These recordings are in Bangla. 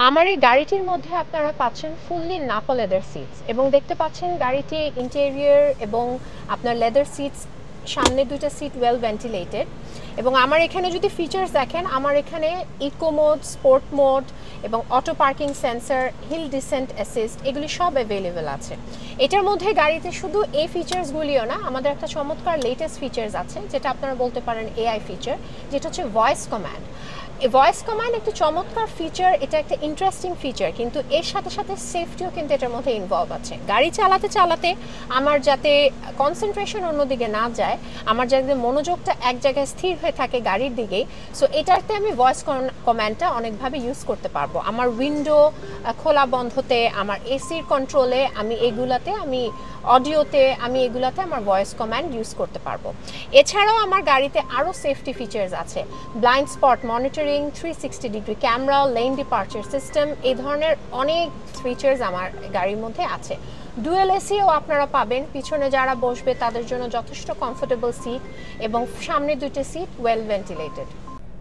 আমার এই গাড়িটির মধ্যে আপনারা পাচ্ছেন ফুললি নাপা লেদার সিটস এবং দেখতে পাচ্ছেন গাড়িটি ইন্টেরিয়র এবং আপনার লেদার সিটস, সামনে দুইটা সিট ওয়েল ভেন্টিলেটেড। এবং আমার এখানে যদি ফিচার্স দেখেন, আমার এখানে ইকো মোড, স্পোর্ট মোড এবং auto parking sensor, hill descent assist এগুলি সব অ্যাভেলেবেল আছে। এটার মধ্যে গাড়িতে শুধু এই ফিচার্সগুলিও না, আমাদের একটা চমৎকার লেটেস্ট ফিচার্স আছে যেটা আপনারা বলতে পারেন এআই ফিচার, যেটা হচ্ছে ভয়েস কমান্ড। এই ভয়েস কমান্ড একটি চমৎকার ফিচার, এটা একটা ইন্টারেস্টিং ফিচার, কিন্তু এর সাথে সাথে সেফটিও কিন্তু এটার মধ্যে ইনভলভ আছে। গাড়ি চালাতে চালাতে আমার যাতে কনসেন্ট্রেশন অন্যদিকে না যায়, আমার যাতে মনোযোগটা এক জায়গায় স্থির হয়ে থাকে গাড়ির দিকেই, সো এটাতে আমি ভয়েস কমান্ডটা অনেকভাবে ইউজ করতে পারবো। আমার উইন্ডো খোলা বন্ধতে, আমার এসির কন্ট্রোলে, আমি এগুলাতে, আমি অডিওতে, আমি এগুলাতে আমার ভয়েস কমান্ড ইউজ করতে পারবো। এছাড়াও আমার গাড়িতে আরও সেফটি ফিচার্স আছে, blind spot monitoring, 360 degree camera, lane departure system, এই ধরনের অনেক ফিচার্স আমার গাড়ির মধ্যে আছে। ডুয়েল এসিও আপনারা পাবেন, পিছনে যারা বসবে তাদের জন্য যথেষ্ট কমফোর্টেবল সিট এবং সামনে দুটো seat well ventilated.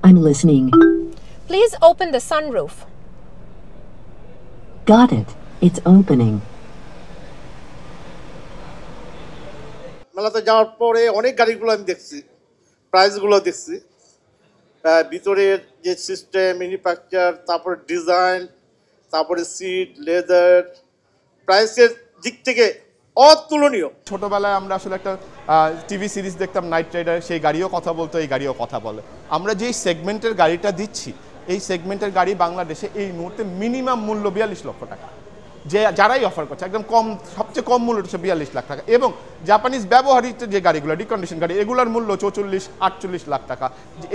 I'm listening. Please open the sunroof. Got it. It's opening. মেলাতে যাওয়ার পরে অনেক গাড়িগুলো আমি দেখছি, প্রাইসগুলো দেখছি, ভিতরের যে সিস্টেম, ম্যানুফ্যাকচার, তারপরে ডিজাইন, তারপরে সিট, লেদার, প্রাইসের দিক থেকে অতুলনীয়। ছোটবেলায় আমরা আসলে একটা টিভি সিরিজ দেখতাম নাইট রাইডার, সেই গাড়িও কথা বলতো, এই গাড়িও কথা বলে। আমরা যেই সেগমেন্টের গাড়িটা দিচ্ছি, এই সেগমেন্টের গাড়ি বাংলাদেশে এই মুহূর্তে মিনিমাম মূল্য 42 লক্ষ টাকা, যে যারাই অফার করছে একদম কম, সবচেয়ে কম মূল্য হচ্ছে 42 লাখ টাকা। এবং জাপানিজ ব্যবহৃত যে গাড়িগুলো, রিকন্ডিশন গাড়ি, এগুলোর মূল্য 44-48 লাখ টাকা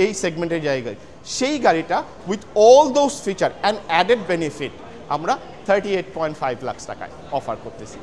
এই সেগমেন্টের জায়গায়। সেই গাড়িটা with all those feature and added benefit আমরা 38.5 লাখ টাকায় অফার করতেছি।